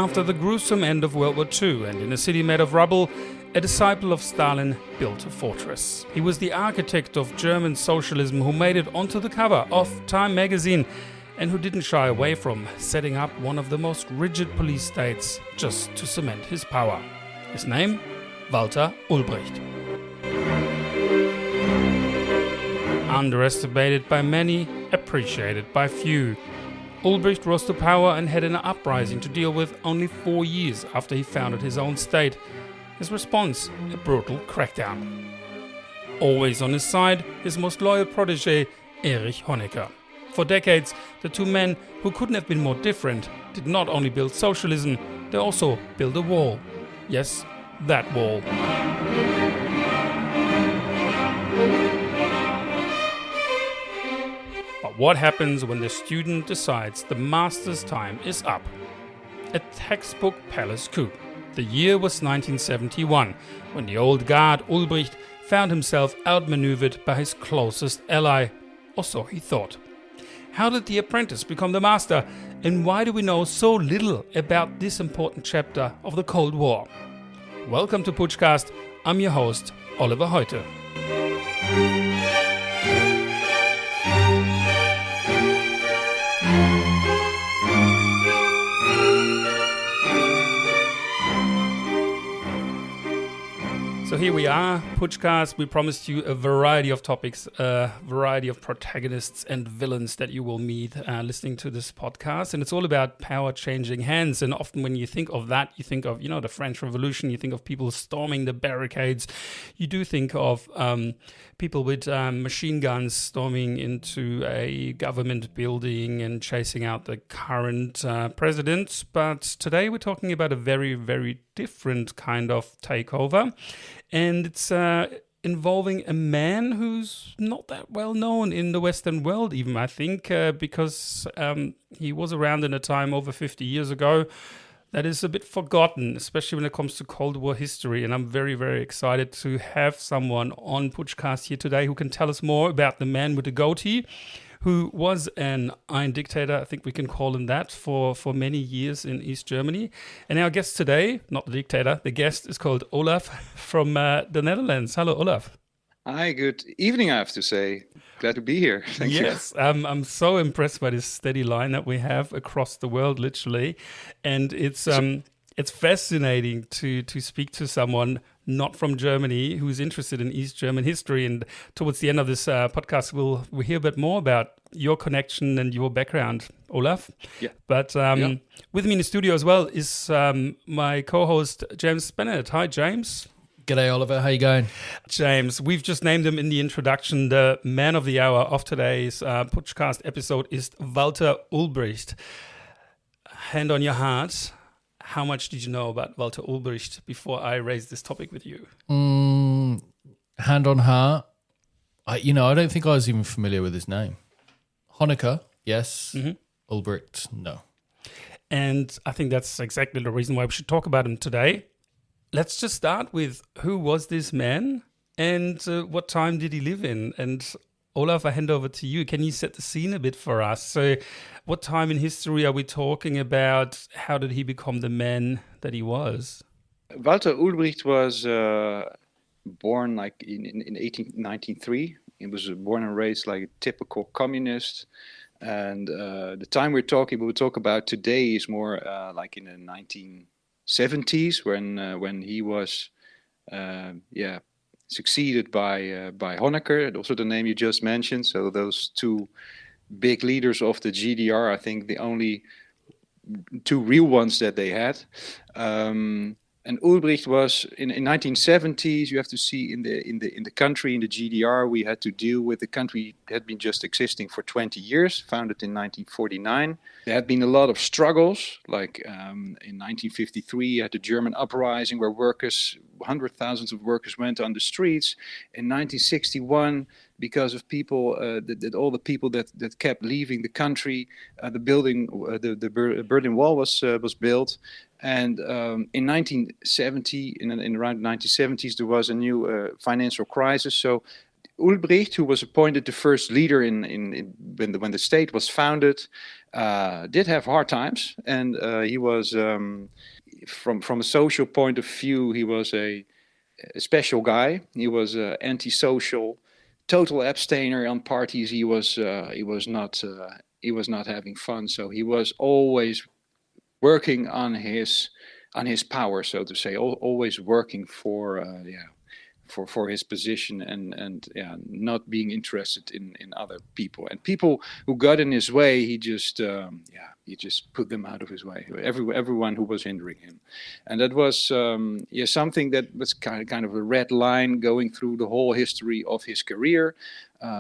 after the gruesome end of World War II, and in a city made of rubble, a disciple of Stalin built a fortress. He was the architect of German Socialism who made it onto the cover of Time magazine and who didn't shy away from setting up one of the most rigid police states just to cement his power. His name? Walter Ulbricht. Underestimated by many, appreciated by few. Ulbricht rose to power and had an uprising to deal with only 4 years after he founded his own state. His response, a brutal crackdown. Always on his side, his most loyal protege, Erich Honecker. For decades, the two men, who couldn't have been more different, did not only build socialism, they also built a wall. Yes, that wall. But what happens when the student decides the master's time is up? A textbook palace coup. The year was 1971, when the old guard Ulbricht found himself outmaneuvered by his closest ally, or so he thought. How did the apprentice become the master, and why do we know so little about this important chapter of the Cold War? Welcome to Putschcast. I'm your host, Oliver Heute. So here we are, Putschcast. We promised you a variety of topics, a variety of protagonists and villains that you will meet listening to this podcast. And it's all about power changing hands. And often when you think of that, you think of, the French Revolution, you think of people storming the barricades. You do think of people with machine guns storming into a government building and chasing out the current president. But today we're talking about a very, very different kind of takeover. And it's involving a man who's not that well known in the Western world even, I think, because he was around in a time over 50 years ago that is a bit forgotten, especially when it comes to Cold War history. And I'm very, very excited to have someone on Putschcast here today who can tell us more about the man with the goatee, who was an Iron Dictator, I think we can call him that, for many years in East Germany. And our guest today, not the dictator, the guest is called Olaf from the Netherlands. Hello, Olaf. Hi, good evening, I have to say. Glad to be here. Thank you. Yes, I'm so impressed by this steady line that we have across the world, literally. And it's fascinating to speak to someone not from Germany who's interested in East German history. And towards the end of this podcast, we'll hear a bit more about your connection and your background, Olaf. Yeah. But with me in the studio as well is my co-host, James Bennett. Hi, James. G'day, Oliver. How you going? James, we've just named him in the introduction. The man of the hour of today's Putschcast episode is Walter Ulbricht. Hand on your heart. How much did you know about Walter Ulbricht before I raised this topic with you? Hand on heart. I don't think I was even familiar with his name. Honecker, yes. Mm-hmm. Ulbricht, no. And I think that's exactly the reason why we should talk about him today. Let's just start with who was this man and what time did he live in? And Olaf, I hand over to you. Can you set the scene a bit for us? So what time in history are we talking about? How did he become the man that he was? Walter Ulbricht was born like in 1903. He was born and raised like a typical communist. And the time we'll talk about today is more like in the 1970s when he was succeeded by Honecker, also the name you just mentioned. So those two big leaders of the GDR, I think the only two real ones that they had. And Ulbricht was in 1970s. You have to see in the country, in the GDR, we had to deal with the country that had been just existing for 20 years, founded in 1949. There had been a lot of struggles, like in 1953, you had the German uprising where hundreds of thousands of workers went on the streets. In 1961, because of people, that all the people that kept leaving the country, the Berlin Wall was built. And in 1970, in around 1970s, there was a new financial crisis. So Ulbricht, who was appointed the first leader when the state was founded, did have hard times, and he was from a social point of view, he was a special guy. He was antisocial, total abstainer on parties. He was not having fun. So he was always working on his power, so to say, always working for his position, and not being interested in other people, and people who got in his way, he just put them out of his way, everyone who was hindering him. And that was something that was kind of a red line going through the whole history of his career.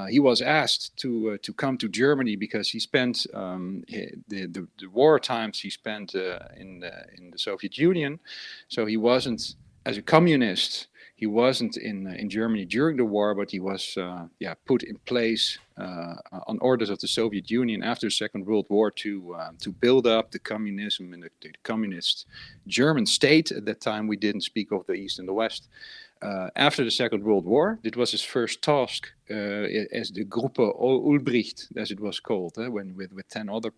He was asked to come to Germany because he spent the war times he spent in the Soviet Union, so he wasn't, as a communist, he wasn't in Germany during the war, but he was put in place on orders of the Soviet Union after the Second World War to build up the communism and the communist German state. At that time, we didn't speak of the East and the West. After the Second World War, it was his first task as the Gruppe Ulbricht, as it was called, when with 10 other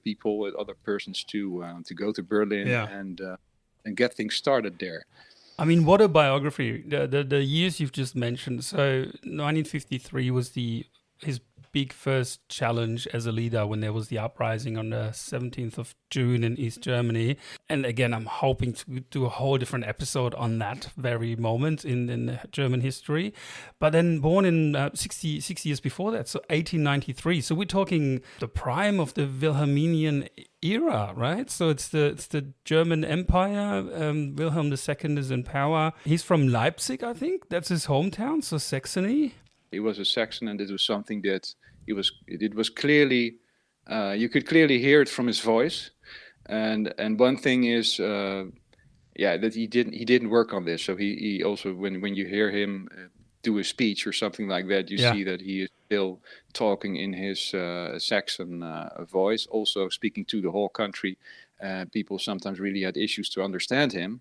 people, with other persons, to go to Berlin and get things started there. I mean, what a biography. The years you've just mentioned. So 1953 was his big first challenge as a leader when there was the uprising on the 17th of June in East Germany. And again, I'm hoping to do a whole different episode on that very moment in German history. But then born in 6 years before that, so 1893. So we're talking the prime of the Wilhelminian era, right? So it's the German Empire. Wilhelm II is in power. He's from Leipzig, I think. That's his hometown, so Saxony. He was a Saxon, and it was something that it was clearly, you could clearly hear it from his voice. And one thing is, that he didn't work on this. So he also, when you hear him do a speech or something like that, you see that he is still talking in his Saxon voice, also speaking to the whole country. People sometimes really had issues to understand him.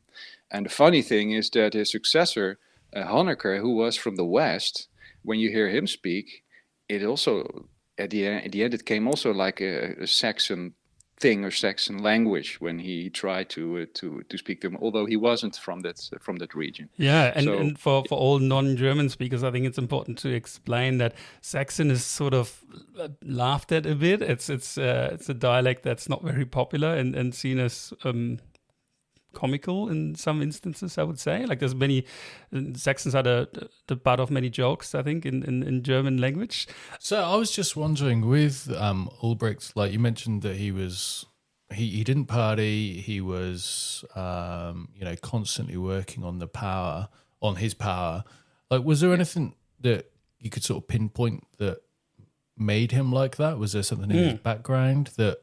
And the funny thing is that his successor, Honecker, who was from the West, when you hear him speak, it also, at the end, it came also like a Saxon thing or Saxon language when he tried to speak to them, although he wasn't from that region. Yeah, and for all non-German speakers, I think it's important to explain that Saxon is sort of laughed at a bit. It's a dialect that's not very popular and seen as comical in some instances, I would say. Like there's many Saxons are the butt of many jokes, I think, in German language. So I was just wondering with Ulbricht, like you mentioned that he didn't party, he was constantly working on his power. Like, was there anything that you could sort of pinpoint that made him like that? Was there something in his background that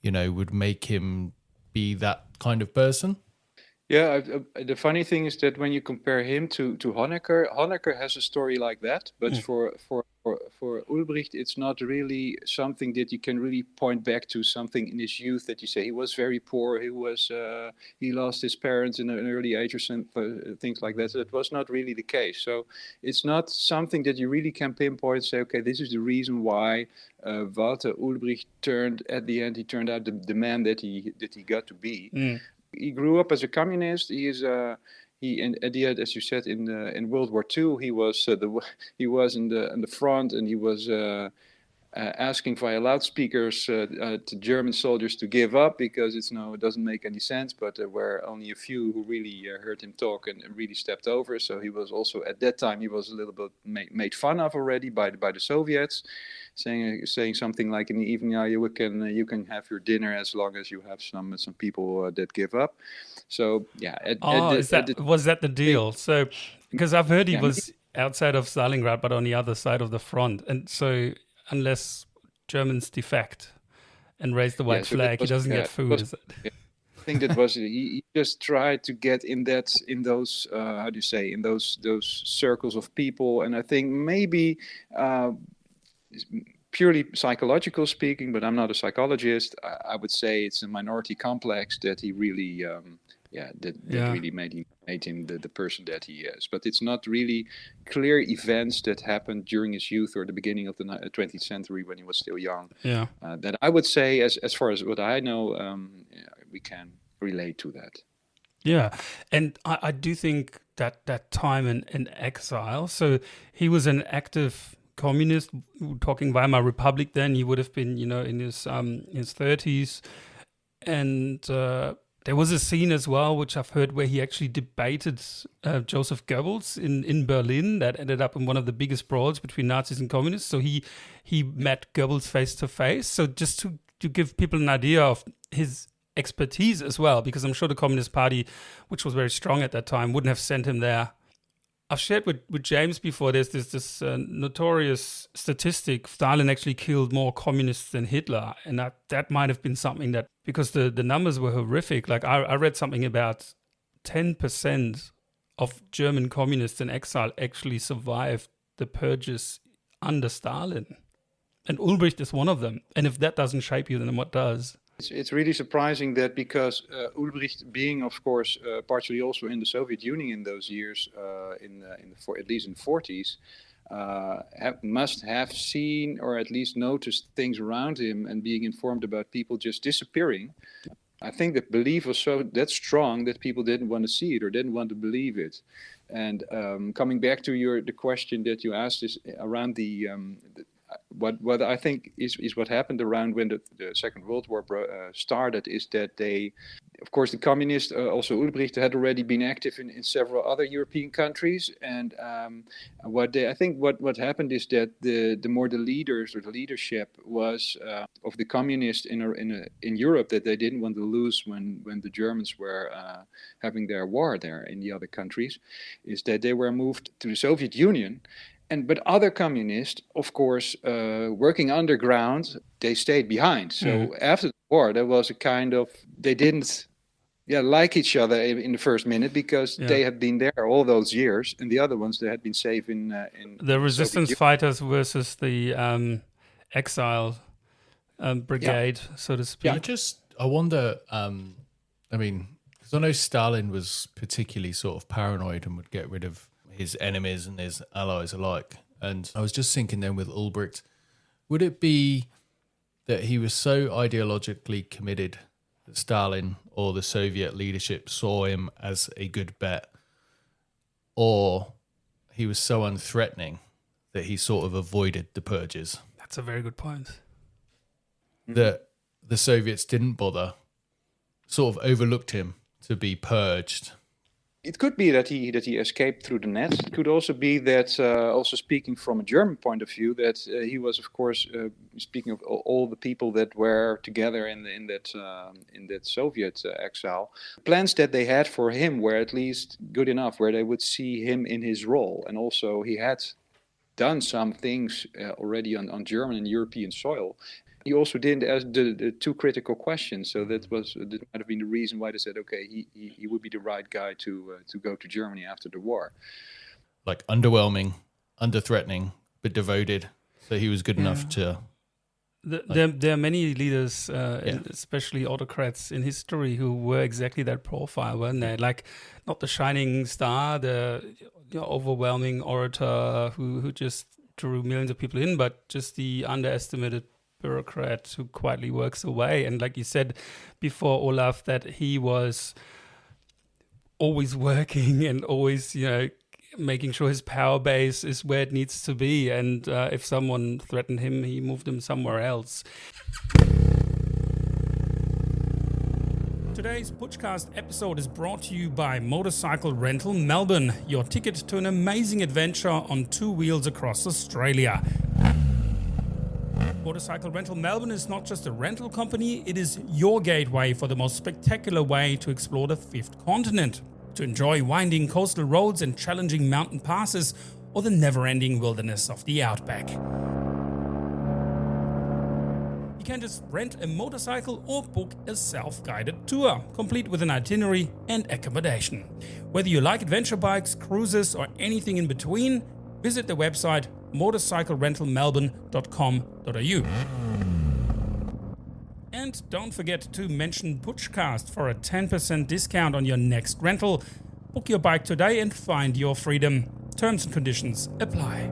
would make him be that kind of person? Yeah, the funny thing is that when you compare him to Honecker has a story like that, but for Ulbricht, it's not really something that you can really point back to something in his youth that you say he was very poor, he lost his parents in an early age or something, things like that. So that was not really the case. So it's not something that you really can pinpoint and say, okay, this is the reason why Walter Ulbricht turned out the man that he got to be. He grew up as a communist. And at the end, as you said, in World War II, he was in the front, and he was asking via loudspeakers to German soldiers to give up because it doesn't make any sense. But there were only a few who really heard him talk and really stepped over. So he was also, at that time, he was a little bit made fun of already by the Soviets, saying something like in the evening, you can have your dinner as long as you have some people that give up. So yeah. Was that the deal? So because I've heard he was outside of Stalingrad, but on the other side of the front, and so unless Germans defect and raise the white flag, he doesn't get food. Is it? Yeah. I think that was he just tried to get in those circles of people, and I think maybe purely psychological speaking, but I'm not a psychologist, I would say it's a minority complex that he really that really made him the person that he is. But it's not really clear events that happened during his youth or the beginning of the 20th century when he was still young. Yeah. That I would say, as far as what I know, we can relate to that. Yeah, and I do think that time in exile, so he was an active communist, talking Weimar Republic then, he would have been, in his 30s, and there was a scene as well, which I've heard, where he actually debated Joseph Goebbels in Berlin. That ended up in one of the biggest brawls between Nazis and communists. So he met Goebbels face to face. So just to give people an idea of his expertise as well, because I'm sure the Communist Party, which was very strong at that time, wouldn't have sent him there. I've shared with James before, there's this notorious statistic: Stalin actually killed more communists than Hitler. And that might have been something that, because the numbers were horrific. Like I read something about 10% of German communists in exile actually survived the purges under Stalin. And Ulbricht is one of them. And if that doesn't shape you, then what does? It's really surprising that, because Ulbricht, being of course partially also in the Soviet Union in those years, at least in the 40s, must have seen or at least noticed things around him and being informed about people just disappearing. I think the belief was that strong that people didn't want to see it or didn't want to believe it. And coming back to the question that you asked is around what I think is what happened around when the Second World War started, is that they, of course, the communists, also Ulbricht, had already been active in several other European countries, and what happened is that the more the leaders or the leadership was of the communists in Europe, that they didn't want to lose when the Germans were having their war there in the other countries, is that they were moved to the Soviet Union. But other communists, of course, working underground, they stayed behind. So after the war, there was a kind of, they didn't like each other in the first minute, because they had been there all those years, and the other ones, they had been safe in the resistance fighters versus the exile brigade, so to speak. Yeah, I wonder, because I know Stalin was particularly sort of paranoid and would get rid of his enemies and his allies alike. And I was just thinking then with Ulbricht, would it be that he was so ideologically committed that Stalin or the Soviet leadership saw him as a good bet, or he was so unthreatening that he sort of avoided the purges? That's a very good point. That the Soviets didn't bother, sort of overlooked him to be purged. It could be that he escaped through the net. It could also be that, also speaking from a German point of view, that he was, of course, speaking of all the people that were together in that Soviet exile. Plans that they had for him were at least good enough, where they would see him in his role, and also he had done some things already on German and European soil. He also didn't ask the two critical questions, so that might have been the reason why they said, okay, he would be the right guy to go to Germany after the war. Like underwhelming, under-threatening, but devoted. So he was good enough to... There are many leaders, especially autocrats in history, who were exactly that profile, weren't they? Like, not the shining star, the overwhelming orator who just drew millions of people in, but just the underestimated bureaucrat who quietly works away. And like you said before, Olaf, that he was always working and always, making sure his power base is where it needs to be. And if someone threatened him, he moved him somewhere else. Today's Pushcast episode is brought to you by Motorcycle Rental Melbourne, your ticket to an amazing adventure on two wheels across Australia. Motorcycle Rental Melbourne is not just a rental company, it is your gateway for the most spectacular way to explore the fifth continent. To enjoy winding coastal roads and challenging mountain passes, or the never-ending wilderness of the outback. You can just rent a motorcycle or book a self-guided tour, complete with an itinerary and accommodation. Whether you like adventure bikes, cruises, or anything in between, visit the website motorcyclerentalmelbourne.com.au. And don't forget to mention Pushcast for a 10% discount on your next rental. Book your bike today and find your freedom. Terms and conditions apply.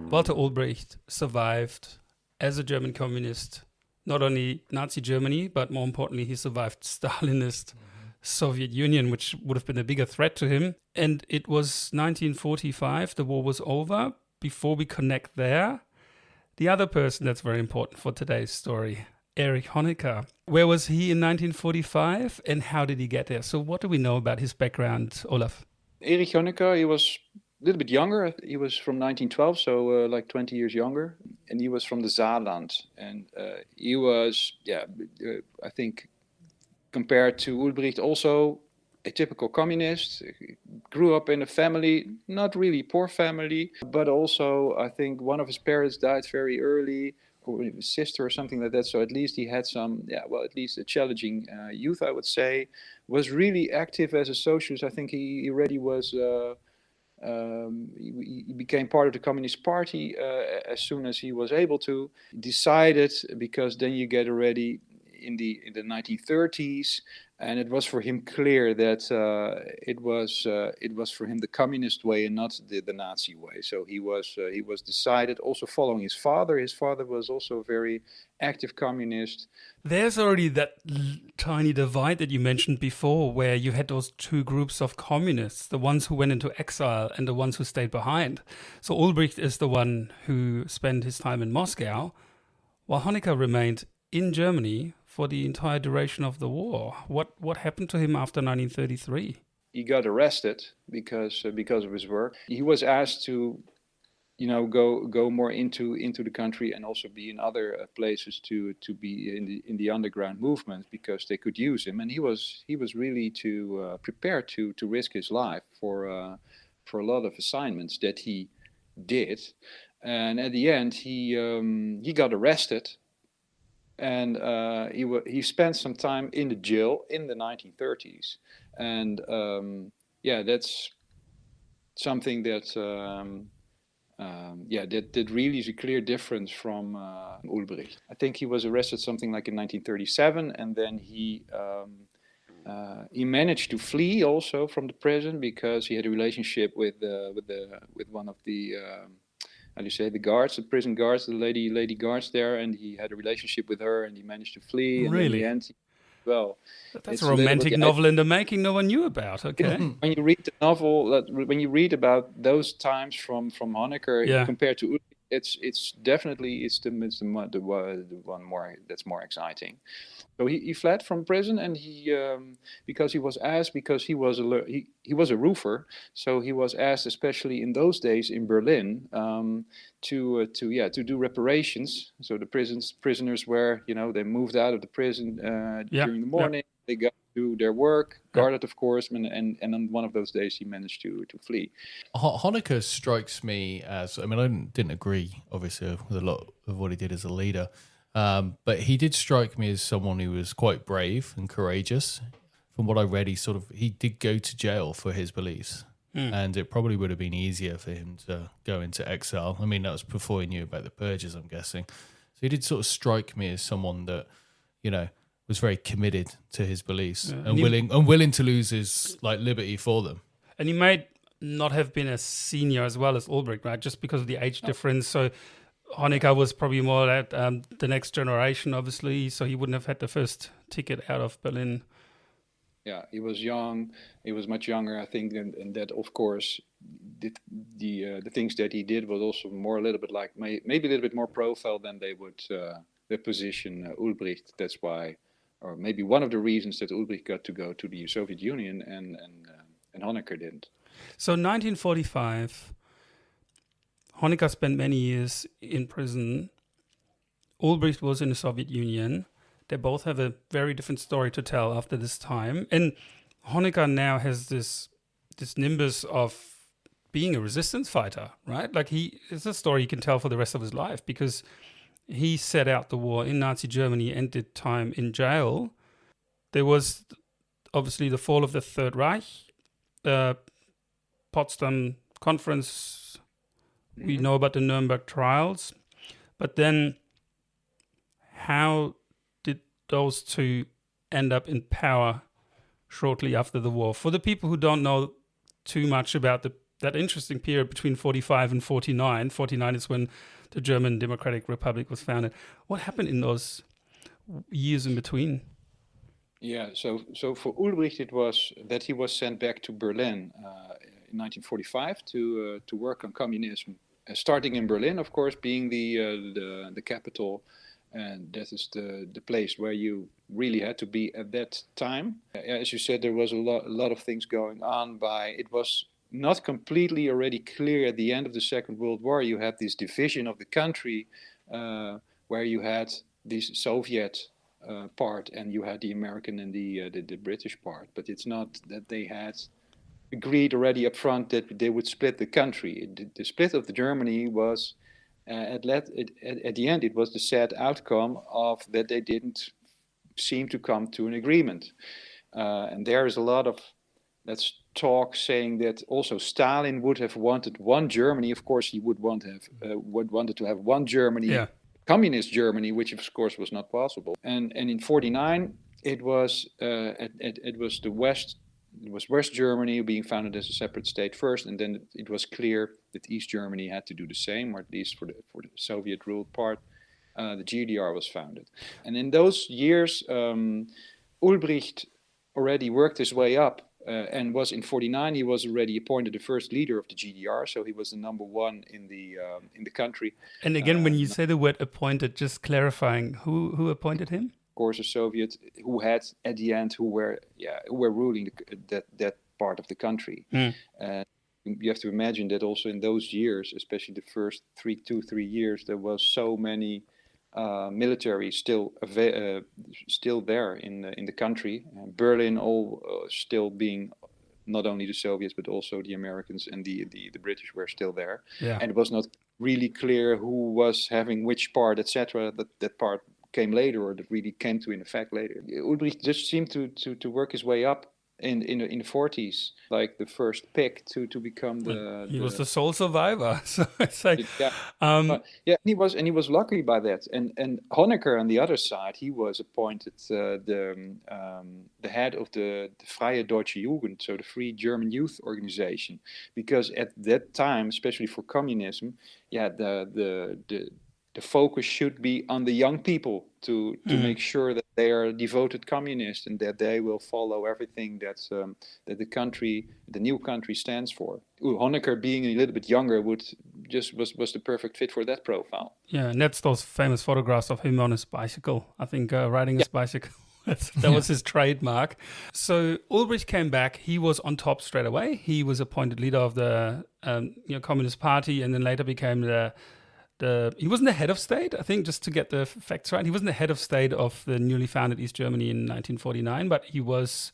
Walter Ulbricht survived as a German communist, not only Nazi Germany, but more importantly, he survived Stalinist Soviet Union, which would have been a bigger threat to him. And it was 1945, the war was over. Before we connect there, the other person that's very important for today's story, Erich Honecker. Where was he in 1945 and how did he get there? So what do we know about his background, Olaf? Erich Honecker, he was a little bit younger. He was from 1912, so like 20 years younger. And he was from the Saarland. And he was, I think, compared to Ulbricht, also a typical communist. He grew up in a family, not really poor family, but also I think one of his parents died very early, or his sister or something like that. So at least he had some, at least a challenging youth, I would say. Was really active as a socialist. I think he already was, he became part of the Communist Party as soon as he was able to. Decided, because then you get already in the 1930s, and it was for him clear that it was for him the communist way and not the Nazi way. So he was decided, also following his father. His father was also a very active communist. There's already that tiny divide that you mentioned before, where you had those two groups of communists, the ones who went into exile and the ones who stayed behind. So Ulbricht is the one who spent his time in Moscow, while Honecker remained in Germany for the entire duration of the war. What happened to him after 1933? He got arrested because of his work. He was asked to, go more into the country and also be in other places to be in the underground movement, because they could use him. And he was really prepared to risk his life for a lot of assignments that he did. And at the end, he got arrested. And he spent some time in the jail in the 1930s, and that's something that that really is a clear difference from Ulbricht. I think he was arrested something like in 1937, and then he managed to flee also from the prison, because he had a relationship with one of the the guards, the prison guards, the lady guards there, and he had a relationship with her, and he managed to flee. And really? In the end, that's a romantic novel in the making no one knew about. Okay. When you read the novel, when you read about those times from Honecker compared to Ulbricht, it's definitely the one more that's more exciting. So he fled from prison, and he because he was a roofer, so he was asked, especially in those days in Berlin, to do reparations. So the prisoners were, they moved out of the prison during the morning. They got to their work, guarded, of course, and on one of those days he managed to flee. Honecker strikes me as, I didn't agree, obviously, with a lot of what he did as a leader. But he did strike me as someone who was quite brave and courageous. From what I read, he did go to jail for his beliefs. And it probably would have been easier for him to go into exile. That was before he knew about the purges, I'm guessing. So he did sort of strike me as someone that, was very committed to his beliefs and willing to lose his liberty for them. And he might not have been as senior as well as Ulbricht, right? Just because of the age difference. So Honecker was probably more at the next generation, obviously, so he wouldn't have had the first ticket out of Berlin. Yeah, he was young. He was much younger, I think, and that, of course, the things that he did was also more a little bit like maybe a little bit more profile than they would the position Ulbricht. That's why, or maybe one of the reasons that Ulbricht got to go to the Soviet Union and Honecker didn't. So 1945. Honecker spent many years in prison. Ulbricht was in the Soviet Union. They both have a very different story to tell after this time. And Honecker now has this nimbus of being a resistance fighter, right? It's a story he can tell for the rest of his life, because he set out the war in Nazi Germany and did time in jail. There was obviously the fall of the Third Reich, the Potsdam Conference. We know about the Nuremberg trials, but then how did those two end up in power shortly after the war? For the people who don't know too much about that interesting period between 45 and 49, 49 is when the German Democratic Republic was founded. What happened in those years in between? Yeah, so for Ulbricht, it was that he was sent back to Berlin in 1945 to work on communism, starting in Berlin, of course, being the capital, and that is the place where you really had to be at that time. As you said, there was a lot of things going on. It was not completely already clear at the end of the Second World War. You had this division of the country where you had this Soviet part, and you had the American and the British part. But it's not that they had agreed already up front that they would split the country. The split of the Germany was at the end. It was the sad outcome of that they didn't seem to come to an agreement, and there is a lot of talk saying that also Stalin would have wanted one Germany. Of course, he would wanted to have one Germany. Yeah. Communist Germany, which of course was not possible. And in 49, it was the West. It was West Germany being founded as a separate state first, and then it was clear that East Germany had to do the same, or at least for the Soviet-ruled part, the GDR was founded. And in those years, Ulbricht already worked his way up, and was in 49. He was already appointed the first leader of the GDR, so he was the number one in the country. And again, when you say the word appointed, just clarifying, who appointed him? Of course, a Soviet who had at the end who were ruling that part of the country. You have to imagine that also in those years, especially the first 3 years, there was so many military still there in the country. Berlin still being not only the Soviets but also the Americans and the British were still there. Yeah. And it was not really clear who was having which part, etc. That part came later, or that really came to in effect later. Ulbricht just seemed to work his way up in the 40s, like the first pick to become he was the sole survivor. So it's like, and he was lucky by that. And Honecker on the other side, he was appointed the head of the Freie Deutsche Jugend, so the Free German Youth Organization, because at that time, especially for communism, the focus should be on the young people to make sure that they are devoted communists and that they will follow everything that the new country stands for. Honecker, being a little bit younger, was the perfect fit for that profile. Yeah, and that's those famous photographs of him on his bicycle. I think riding his bicycle. That was his trademark. So Ulbricht came back. He was on top straight away. He was appointed leader of the Communist Party, and then later became he wasn't the head of state, I think, just to get the facts right. He wasn't the head of state of the newly founded East Germany in 1949, but he was...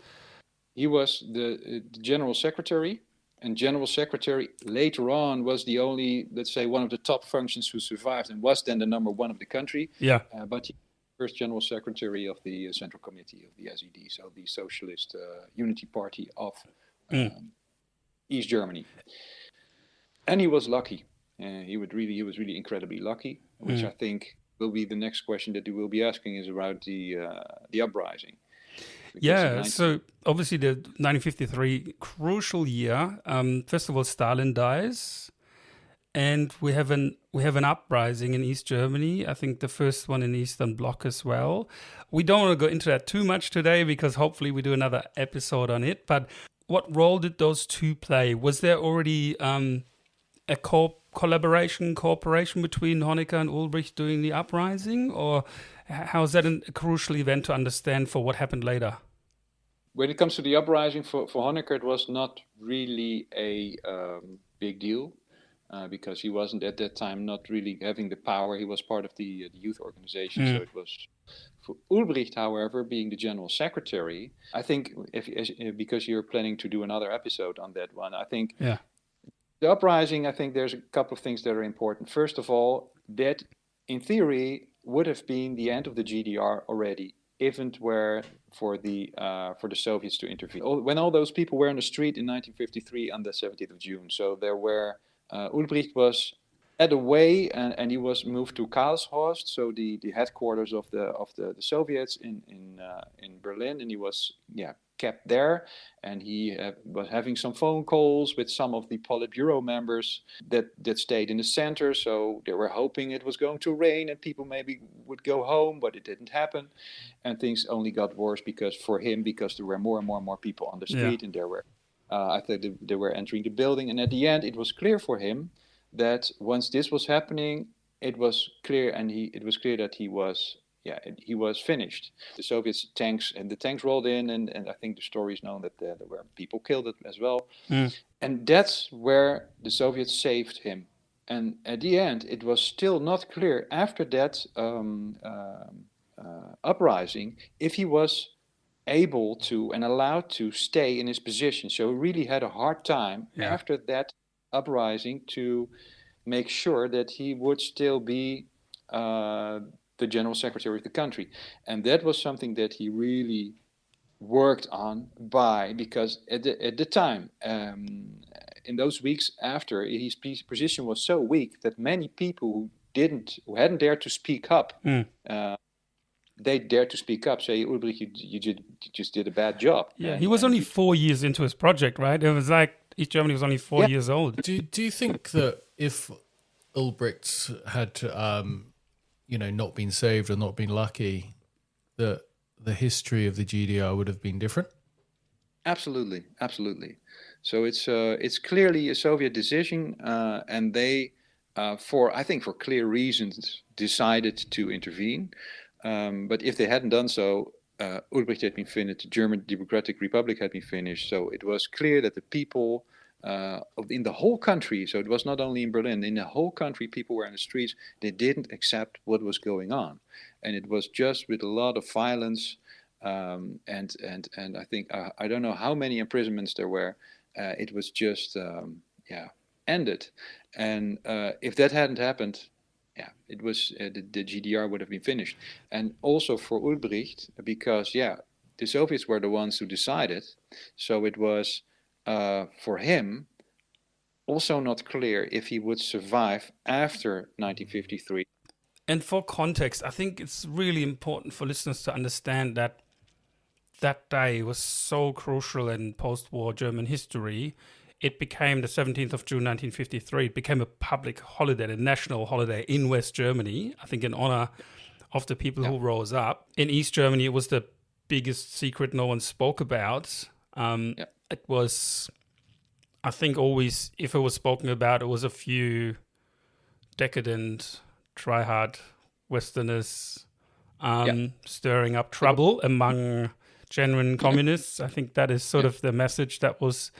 He was the general secretary, and general secretary later on was the only, let's say, one of the top functions who survived and was then the number one of the country. Yeah. But he was the first general secretary of the Central Committee of the SED, so the Socialist Unity Party of East Germany. And he was lucky. He was really incredibly lucky, which I think will be the next question that you will be asking is about the uprising. So obviously the 1953 crucial year. First of all, Stalin dies, and we have an uprising in East Germany. I think the first one in Eastern Bloc as well. We don't want to go into that too much today because hopefully we do another episode on it. But what role did those two play? Was there already a cooperation between Honecker and Ulbricht during the uprising, or how is that a crucial event to understand for what happened later? When it comes to the uprising for Honecker, it was not really a big deal because he wasn't at that time not really having the power. He was part of the youth organization, so it was. For Ulbricht, however, being the general secretary, I think because you're planning to do another episode on that one, I think. Yeah. The uprising, I think there's a couple of things that are important. First of all, that in theory would have been the end of the GDR already, if it were for the Soviets to intervene. When all those people were on the street in 1953 on the 17th of June, so there were Ulbricht was had away, and he was moved to Karlshorst, so the headquarters of the Soviets in Berlin, and he was kept there, and he was having some phone calls with some of the Politburo members that stayed in the center. So they were hoping it was going to rain and people maybe would go home, but it didn't happen, and things only got worse because there were more and more people on the street, and there were I think they were entering the building, and at the end it was clear for him that once this was happening, it was clear that he was finished. The Soviets the tanks rolled in, and I think the story is known that there were people killed as well. And that's where the Soviets saved him. And at the end, it was still not clear after that uprising if he was able to and allowed to stay in his position. So he really had a hard time after that uprising to make sure that he would still be the general secretary of the country. And that was something that he really worked on because at the time, in those weeks after, his position was so weak that many people who hadn't dared to speak up, they dared to speak up, say, Ulbricht, you just did a bad job. Yeah, he was only 4 years into his project, right? It was like East Germany was only 4 years old. Do you think that if Ulbricht had, not been saved or not been lucky, that the history of the GDR would have been different? Absolutely. So it's clearly a Soviet decision, and they, for clear reasons, decided to intervene. But if they hadn't done so, Ulbricht had been finished, the German Democratic Republic had been finished. So it was clear that the people in the whole country, so it was not only in Berlin, in the whole country, people were in the streets. They didn't accept what was going on, and it was just with a lot of violence. And I think I don't know how many imprisonments there were. It was just ended. And if that hadn't happened, it was the GDR would have been finished. And also for Ulbricht, because the Soviets were the ones who decided, so it was for him also not clear if he would survive after 1953. And for context, I think it's really important for listeners to understand that that day was so crucial in post-war German history. It became the 17th of June 1953. It became a public holiday, a national holiday in West Germany, I think in honor of the people who rose up. In East Germany, it was the biggest secret no one spoke about. It was, I think, always, if it was spoken about, it was a few decadent, try-hard Westerners stirring up trouble among genuine communists. I think that is sort of the message that was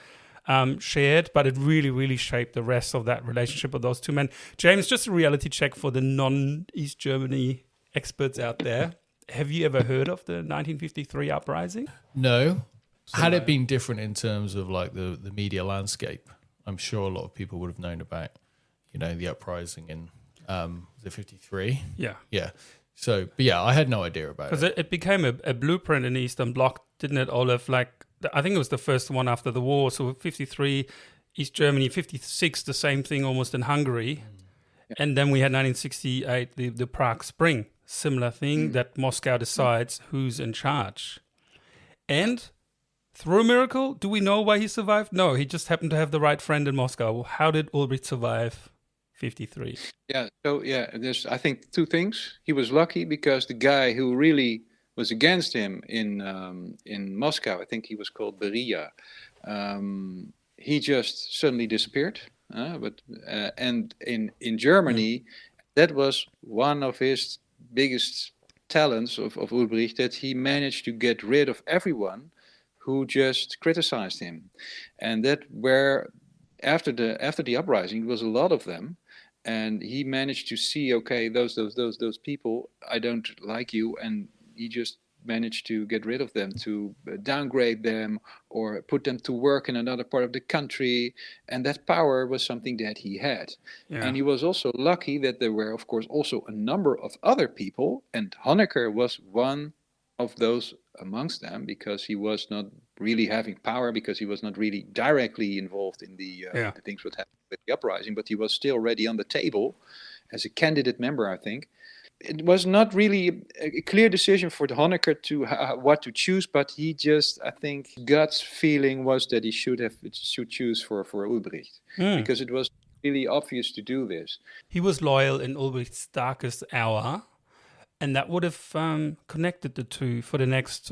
shared, but it really, really shaped the rest of that relationship of those two men. James, just a reality check for the non-East Germany experts out there. Have you ever heard of the 1953 uprising? No. Had it been different in terms of like the media landscape, I'm sure a lot of people would have known about, the uprising in the 53. Yeah. So, but I had no idea about it. Because it became a blueprint in the Eastern Bloc, didn't it, Olaf? Like, I think it was the first one after the war. So 53, East Germany, 56, the same thing almost in Hungary. And then we had 1968, the Prague Spring, similar thing that Moscow decides who's in charge. And through a miracle, do we know why he survived? No, he just happened to have the right friend in Moscow. How did Ulbricht survive 53? There's, I think, two things. He was lucky because the guy who really was against him in Moscow, I think he was called Beria, he just suddenly disappeared. And in Germany, that was one of his biggest talents of Ulbricht, that he managed to get rid of everyone who just criticized him. And that where after the uprising, there was a lot of them. And he managed to see, okay, those people, I don't like you, and he just managed to get rid of them, to downgrade them or put them to work in another part of the country. And that power was something that he had. Yeah. And he was also lucky that there were, of course, also a number of other people, and Honecker was one of those amongst them, because he was not really having power, because he was not really directly involved in the things that happened with the uprising, but he was still already on the table as a candidate member, I think. It was not really a clear decision for the Honecker to what to choose, but he just, I think, gut feeling was that he should choose for Ulbricht, because it was really obvious to do this. He was loyal in Ulbricht's darkest hour, and that would have connected the two for the next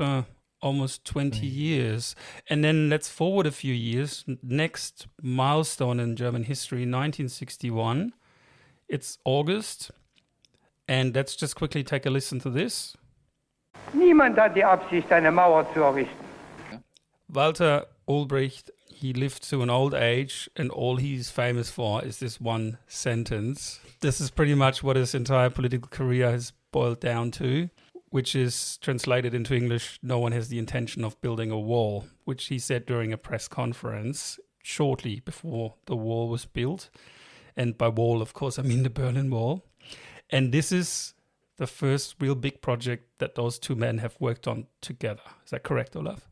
almost 20 years. And then let's forward a few years. Next milestone in German history, 1961. It's August. And let's just quickly take a listen to this. Niemand hat die Absicht, eine Mauer zu errichten. Walter Ulbricht, he lived to an old age, and all he's famous for is this one sentence. This is pretty much what his entire political career has boiled down to, which is translated into English, no one has the intention of building a wall, which he said during a press conference shortly before the wall was built. And by wall, of course, I mean the Berlin Wall. And this is the first real big project that those two men have worked on together. Is that correct, Olaf?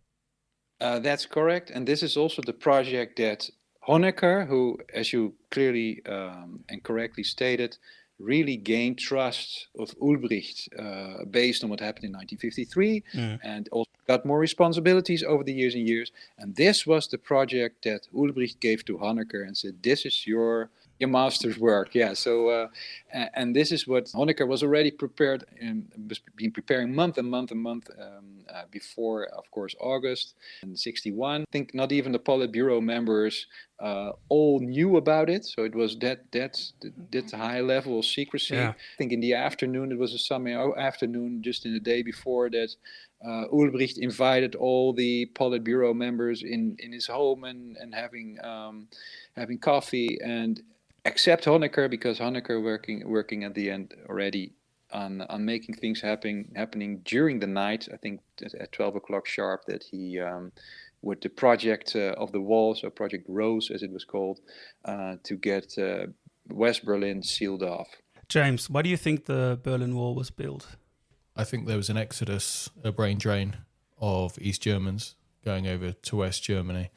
That's correct. And this is also the project that Honecker, who, as you clearly and correctly stated, really gained trust of Ulbricht based on what happened in 1953 and also got more responsibilities over the years and years. And this was the project that Ulbricht gave to Honecker and said, this is your master's work. Yeah. So, and this is what Honecker was already prepared and been preparing month before, of course, August and 61. I think not even the Politburo members all knew about it. So it was that high level of secrecy. Yeah. I think in the afternoon, it was a summer afternoon, just in the day before that, Ulbricht invited all the Politburo members in his home and having coffee, and except Honecker, because Honecker working at the end already on making things happening during the night. I think at 12 o'clock sharp that he with the project of the wall, so Project Rose as it was called, to get West Berlin sealed off. James, why do you think the Berlin Wall was built? I think there was an exodus, a brain drain of East Germans going over to West Germany.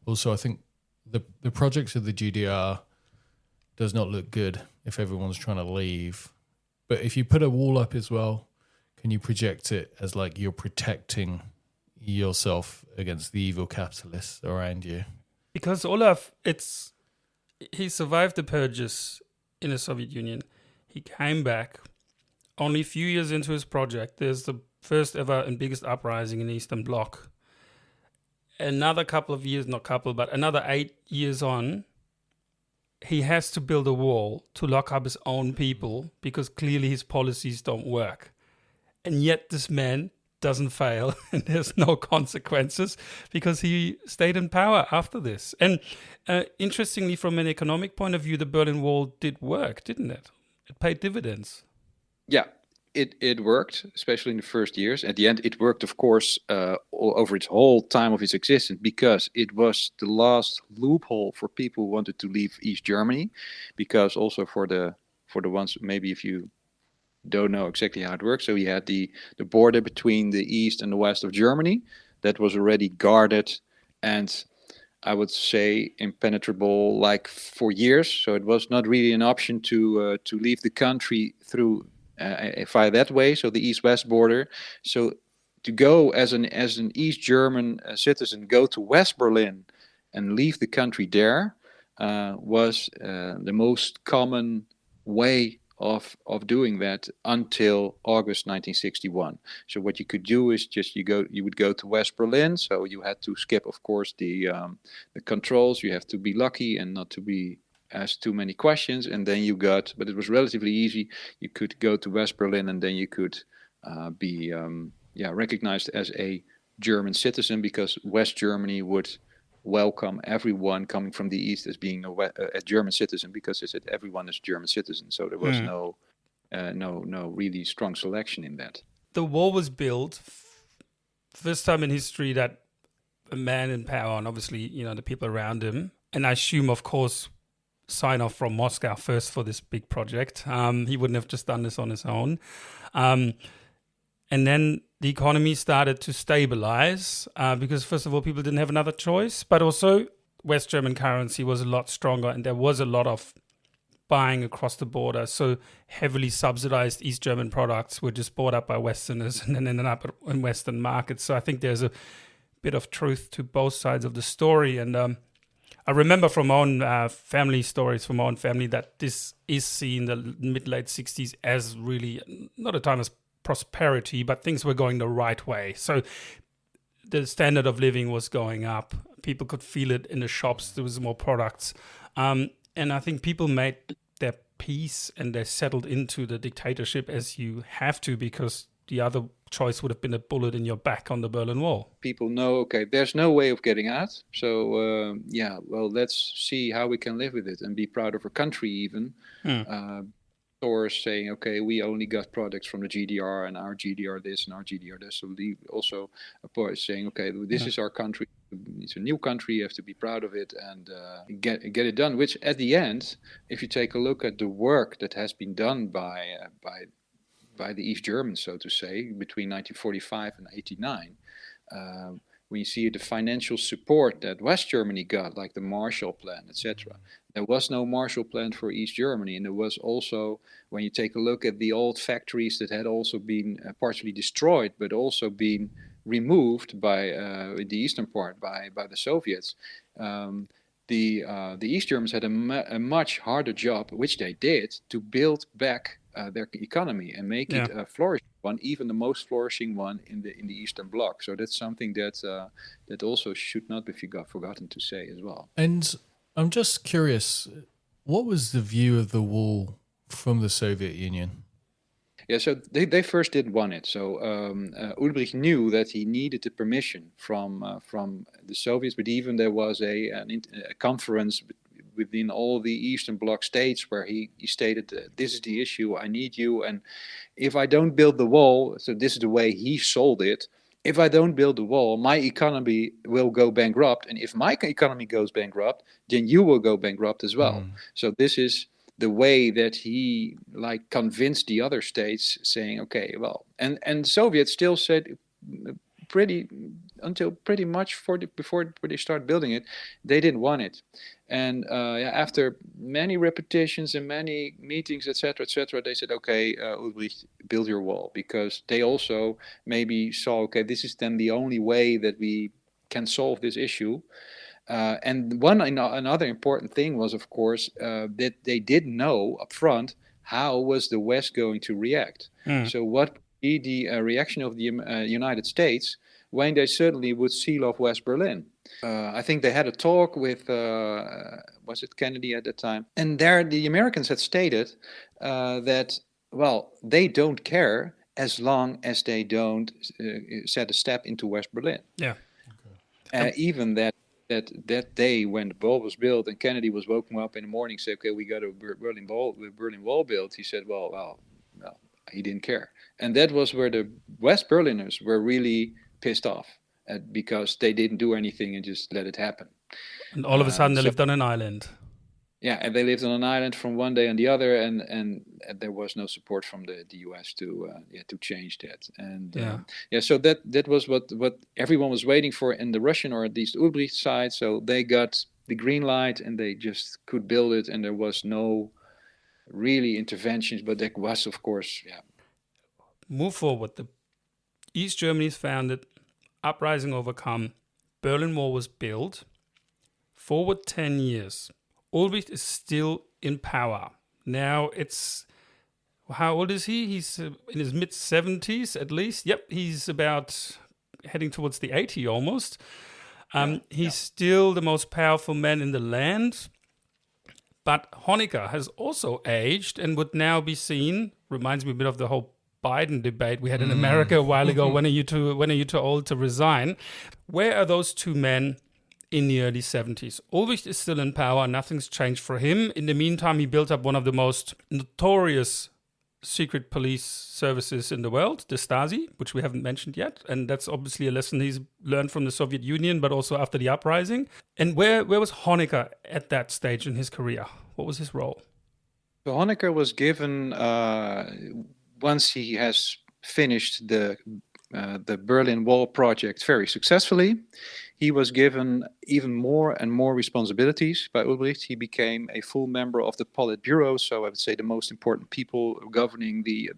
Also, I think the projects of the GDR does not look good if everyone's trying to leave. But if you put a wall up as well, can you project it as like you're protecting yourself against the evil capitalists around you? Because Olaf, he survived the purges in the Soviet Union. He came back. Only a few years into his project, there's the first ever and biggest uprising in the Eastern Bloc. Another another 8 years on, he has to build a wall to lock up his own people because clearly his policies don't work. And yet this man doesn't fail and there's no consequences because he stayed in power after this. And interestingly, from an economic point of view, the Berlin Wall did work, didn't it? It paid dividends. Yeah, it worked, especially in the first years. At the end, it worked, of course, over its whole time of its existence, because it was the last loophole for people who wanted to leave East Germany. Because also for the ones, maybe if you don't know exactly how it works, so you had the border between the east and the west of Germany that was already guarded and I would say impenetrable, like for years. So it was not really an option to leave the country through via that way. So the east-west border. So to go as an East German citizen, go to West Berlin and leave the country there was the most common way of doing that until August 1961. So what you could do is just you would go to West Berlin. So you had to skip, of course, the controls. You have to be lucky and not to be asked too many questions. And then but it was relatively easy. You could go to West Berlin and then you could be recognized as a German citizen, because West Germany would welcome everyone coming from the east as being a German citizen, because they said everyone is German citizen. So there was no really strong selection in that. The wall was built first time in history that a man in power, and obviously the people around him, and I assume, of course, sign off from Moscow first for this big project. He wouldn't have just done this on his own. And then the economy started to stabilize because, first of all, people didn't have another choice. But also, West German currency was a lot stronger, and there was a lot of buying across the border. So heavily subsidized East German products were just bought up by Westerners and then ended up in Western markets. So I think there's a bit of truth to both sides of the story. And I remember from my own family stories, from my own family, that this is seen in the mid-late 60s as really not a time of prosperity, but things were going the right way. So the standard of living was going up. People could feel it in the shops. There was more products. And I think people made their peace and they settled into the dictatorship as you have to, because the other choice would have been a bullet in your back on the Berlin Wall. People know, okay, there's no way of getting out. So, let's see how we can live with it and be proud of our country even. Stores saying, okay, we only got products from the GDR and our GDR this and our GDR this. So also saying, okay, this is our country. It's a new country. You have to be proud of it and get it done. Which at the end, if you take a look at the work that has been done by the East Germans, so to say, between 1945 and 89, when you see the financial support that West Germany got, like the Marshall Plan, etc. There was no Marshall Plan for East Germany, and there was also, when you take a look at the old factories that had also been partially destroyed, but also been removed by the eastern part by the Soviets. The East Germans had a much harder job, which they did, to build back their economy and make it a flourishing one, even the most flourishing one in the Eastern Bloc. So that's something that also should not be forgotten to say as well. And I'm just curious, what was the view of the wall from the Soviet Union? Yeah, so they first did want it. So Ulbricht knew that he needed the permission from the Soviets, but even there was a conference within all the Eastern Bloc states where he stated, this is the issue, I need you, and if I don't build the wall, so this is the way he sold it, if I don't build the wall, my economy will go bankrupt, and if my economy goes bankrupt, then you will go bankrupt as well. So this is the way that he convinced the other states, saying, okay, well, and Soviets still said until pretty much before they start building it, they didn't want it. And after many repetitions and many meetings, etc., they said, okay, Ulbricht, build your wall, because they also maybe saw, okay, this is then the only way that we can solve this issue. And another important thing was, of course, that they didn't know up front how was the West going to react. So what would be the reaction of the United States when they certainly would seal off West Berlin? I think they had a talk with, was it Kennedy at that time? And there the Americans had stated that, well, they don't care as long as they don't set a step into West Berlin. Yeah. Even that day when the wall was built and Kennedy was woken up in the morning, said, okay, we got a Berlin Wall built. He said, well, he didn't care. And that was where the West Berliners were really pissed off because they didn't do anything and just let it happen. And all of a sudden they lived on an island. Yeah, and they lived on an island from one day on the other, and there was no support from the US to change that. And so that was what everyone was waiting for in the Russian, or at least Ulbricht side. So they got the green light and they just could build it, and there was no really interventions, but there was, of course, Move forward. The East Germany is founded, uprising overcome, Berlin Wall was built. Forward 10 years. Ulbricht is still in power. Now it's, how old is he? He's in his mid-70s at least. Yep, he's about heading towards the 80 almost. He's still the most powerful man in the land. But Honecker has also aged and would now be seen, reminds me a bit of the whole Biden debate we had in America a while ago. When are you too old to resign? Where are those two men in the early 70s? Ulbricht is still in power. Nothing's changed for him. In the meantime, he built up one of the most notorious secret police services in the world, the Stasi, which we haven't mentioned yet. And that's obviously a lesson he's learned from the Soviet Union, but also after the uprising. And where was Honecker at that stage in his career? What was his role? So Honecker was given, once he has finished the Berlin Wall project very successfully, he was given even more and more responsibilities by Ulbricht. He became a full member of the Politburo, so I would say the most important people governing the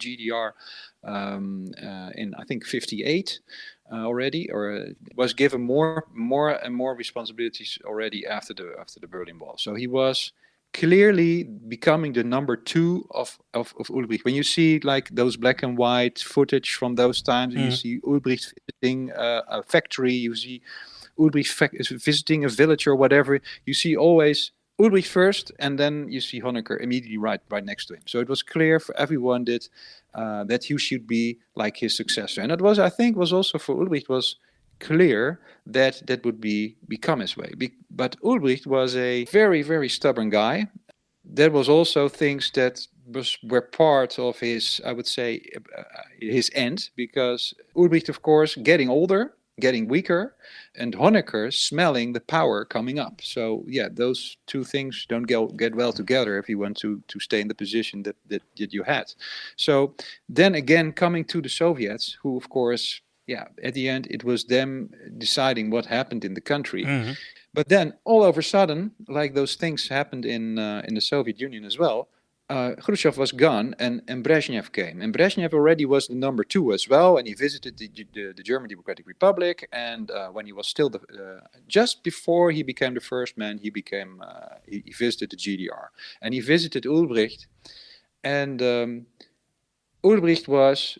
GDR in, I think, 58 already, or was given more and more responsibilities already after the Berlin Wall. So he was clearly becoming the number two of Ulbricht. When you see like those black and white footage from those times, and you see Ulbricht visiting a factory, you see Ulbricht visiting a village or whatever, you see always Ulbricht first, and then you see Honecker immediately right next to him. So it was clear for everyone that he should be like his successor. And it was, I think, was also for Ulbricht was clear that would become his way. But Ulbricht was a very, very stubborn guy. There was also things that were part of his, I would say, his end, because Ulbricht, of course, getting older, getting weaker, and Honecker smelling the power coming up. So yeah, those two things don't get well together if you want to stay in the position that you had. So then again, coming to the Soviets, who of course, yeah, at the end it was them deciding what happened in the country. But then all of a sudden, like those things happened in the Soviet Union as well, Khrushchev was gone, and Brezhnev came. And Brezhnev already was the number two as well, and he visited the German Democratic Republic. And when he was still just before he became the first man, he visited the GDR, and he visited Ulbricht, and Ulbricht was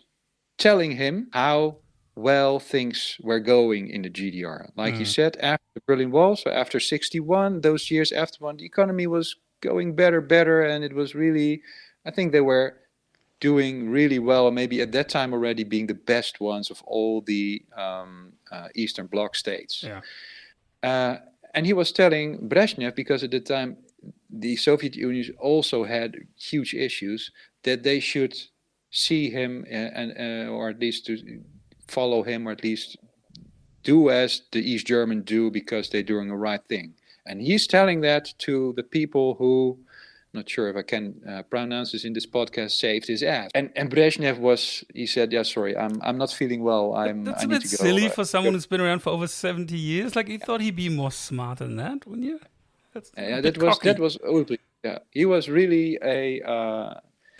telling him how well things were going in the GDR. Like you said, after the Berlin Wall, so after 61, those years after one, the economy was going better, and it was really, I think they were doing really well, maybe at that time already being the best ones of all the Eastern Bloc states. Yeah. And he was telling Brezhnev, because at the time the Soviet Union also had huge issues, that they should see him or at least to follow him, or at least do as the East German do, because they're doing the right thing. And he's telling that to the people who, I'm not sure if I can pronounce this in this podcast, saved his ass. And Brezhnev he said, yeah, sorry, I'm not feeling well. That's I a need bit to go. silly for someone who's been around for over 70 years. Like, you thought he'd be more smart than that, wouldn't you? That was Ulbricht. Yeah, he was really a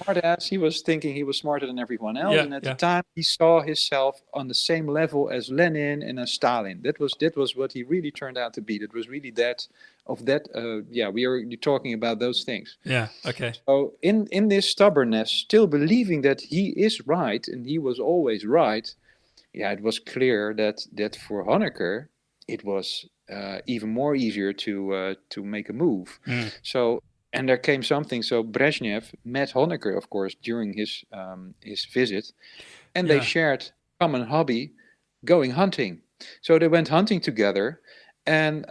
smart ass. He was thinking he was smarter than everyone else, and at the time he saw himself on the same level as Lenin and as Stalin. That was what he really turned out to be. That was really we are talking about those things. Yeah. Okay. So in this stubbornness, still believing that he is right and he was always right, yeah, it was clear that for Honecker it was even more easier to make a move. So. And there came something. So Brezhnev met Honecker, of course, during his visit, and they shared common hobby, going hunting. So they went hunting together, and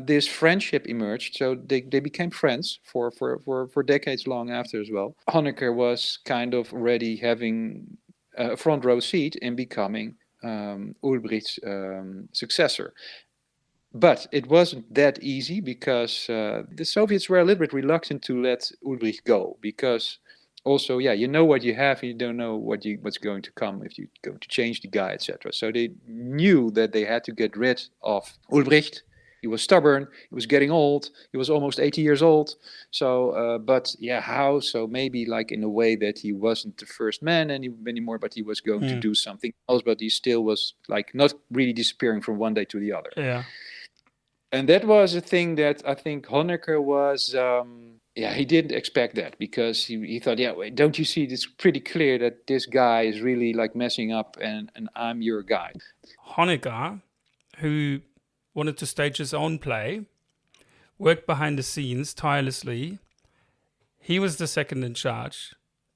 this friendship emerged. So they became friends for decades long after as well. Honecker was kind of already having a front row seat in becoming Ulbricht's successor. But it wasn't that easy, because the Soviets were a little bit reluctant to let Ulbricht go, because also, you know what you have, and you don't know what's going to come if you're going to change the guy, etc. So they knew that they had to get rid of Ulbricht. He was stubborn. He was getting old. He was almost 80 years old. So, how? So maybe like in a way that he wasn't the first man anymore, but he was going to do something else. But he still was like not really disappearing from one day to the other. Yeah. And that was a thing that I think Honecker was, he didn't expect that, because he thought, wait, don't you see, it's pretty clear that this guy is really like messing up, and I'm your guy. Honecker, who wanted to stage his own play, worked behind the scenes tirelessly. He was the second in charge.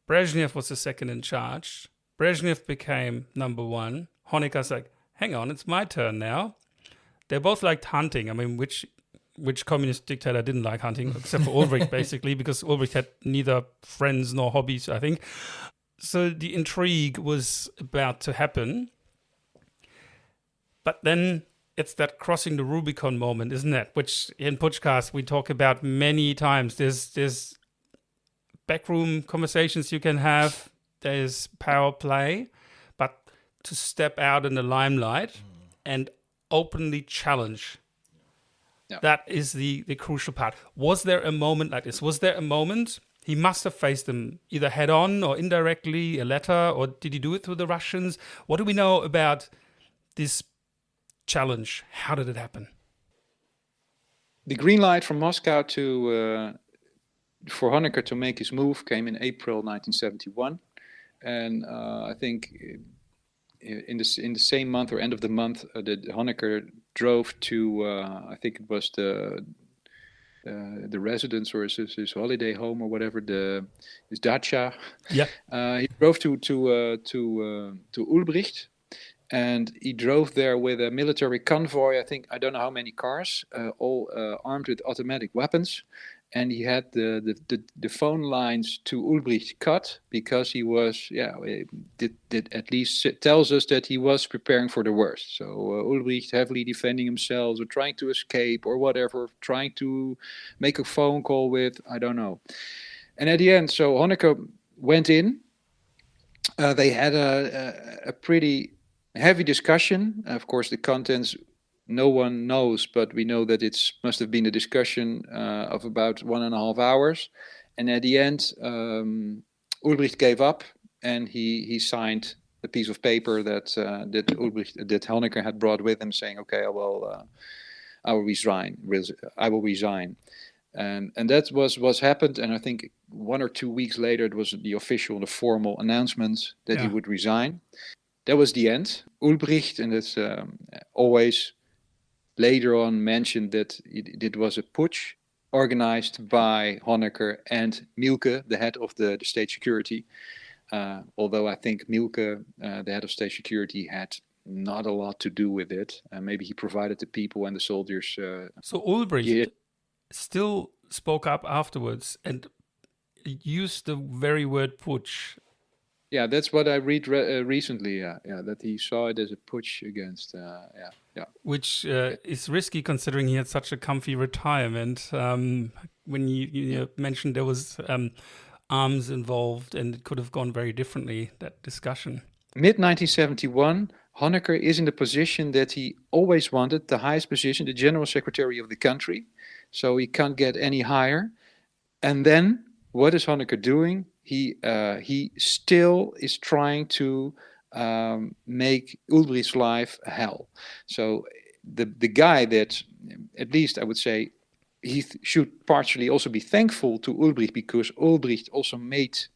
Brezhnev was the second in charge. Brezhnev became number one. Honecker's like, hang on, it's my turn now. They both liked hunting. I mean, which communist dictator didn't like hunting, except for Ulbricht, basically, because Ulbricht had neither friends nor hobbies, I think. So the intrigue was about to happen. But then it's that crossing the Rubicon moment, isn't it? Which in Puchcast we talk about many times. There's backroom conversations you can have. There's power play. But to step out in the limelight and openly challenge. Yeah. That is the crucial part. Was there a moment like this? Was there a moment he must have faced them either head on or indirectly, a letter, or did he do it through the Russians? What do we know about this challenge? How did it happen? The green light from Moscow for Honecker to make his move came in April 1971, and I think in the same month or end of the month, that Honecker drove to I think it was the residence or his holiday home or whatever, his dacha. Yeah. He drove to Ulbricht. And he drove there with a military convoy. I don't know how many cars, all armed with automatic weapons. And he had the phone lines to Ulbricht cut because he was, did at least tells us that he was preparing for the worst. So Ulbricht heavily defending himself or trying to escape or whatever, trying to make a phone call with, I don't know. And at the end, so Honecker went in. They had a pretty heavy discussion. Of course, the contents no one knows, but we know that it must have been a discussion of about 1.5 hours. And at the end, Ulbricht gave up, and he signed the piece of paper that Honecker had brought with him, saying, "Okay, I will resign. I will resign." And that was happened. And I think 1 or 2 weeks later, it was the official, the formal announcement that he would resign. That was the end. Ulbricht, and that's always later on mentioned that it was a putsch organized by Honecker and Mielke, the head of the state security. Although I think Mielke, the head of state security, had not a lot to do with it. Maybe he provided the people and the soldiers. So Ulbricht still spoke up afterwards and used the very word putsch. Yeah, that's what I read recently. Yeah, that he saw it as a putsch against. Which is risky considering he had such a comfy retirement. When you mentioned there was arms involved, and it could have gone very differently, that discussion. Mid-1971, Honecker is in the position that he always wanted, the highest position, the general secretary of the country. So he can't get any higher. And then what is Honecker doing? He still is trying to make Ulbricht's life a hell. So the guy that, at least I would say, he should partially also be thankful to Ulbricht, because Ulbricht also made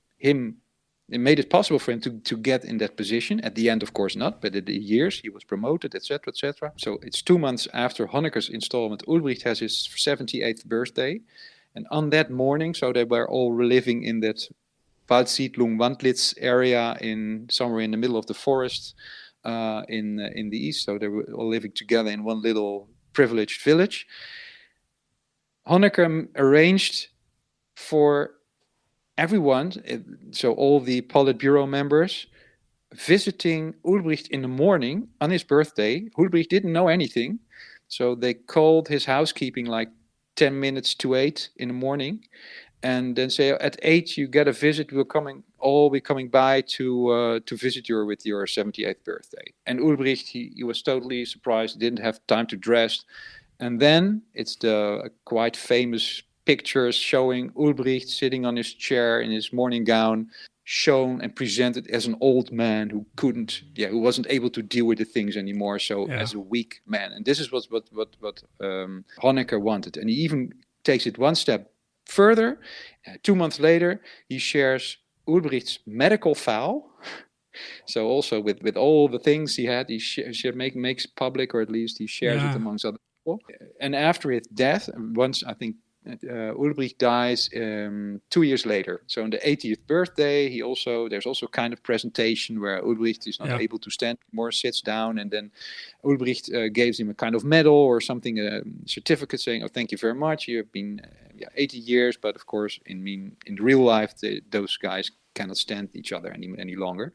it possible for him to get in that position. At the end, of course not, but in the years he was promoted, etc., etc. So it's 2 months after Honecker's installment. Ulbricht has his 78th birthday, and on that morning, so they were all living in that Waldsiedlung Wandlitz area somewhere in the middle of the forest in the east. So they were all living together in one little privileged village. Honecker arranged for everyone, so all the Politburo members, visiting Ulbricht in the morning on his birthday. Ulbricht didn't know anything, so they called his housekeeping like 10 minutes to 8 in the morning, and then say, at 8 you get a visit. We'll be coming by to visit you with your 78th birthday. And Ulbricht, he was totally surprised. Didn't have time to dress. And then it's the quite famous pictures showing Ulbricht sitting on his chair in his morning gown, shown and presented as an old man who wasn't able to deal with the things anymore. So as a weak man. And this is what Honecker wanted. And he even takes it one step further. 2 months later, he shares Ulbricht's medical file. So also with all the things he had, he makes public, or at least he shares it amongst other people. And after his death, once I think Ulbricht dies 2 years later. So on the 80th birthday, there's also kind of presentation where Ulbricht is not able to stand anymore, sits down, and then Ulbricht gives him a kind of medal or something, a certificate saying, "Oh, thank you very much. You have been 80 years, but of course, in real life, those guys cannot stand each other any longer."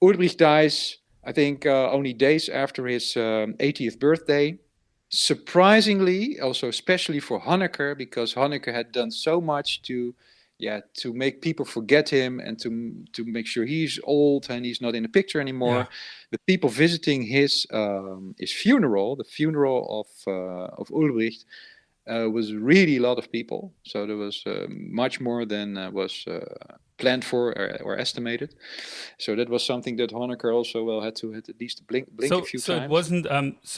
Ulbricht dies, I think, only days after his 80th birthday. Surprisingly, also especially for Honecker, because Honecker had done so much to to make people forget him and to make sure he's old and he's not in the picture anymore. Yeah. The people visiting his funeral, the funeral of Ulbricht, was really a lot of people. So there was much more than was planned for or estimated. So that was something that Honecker also had to at least blink a few times.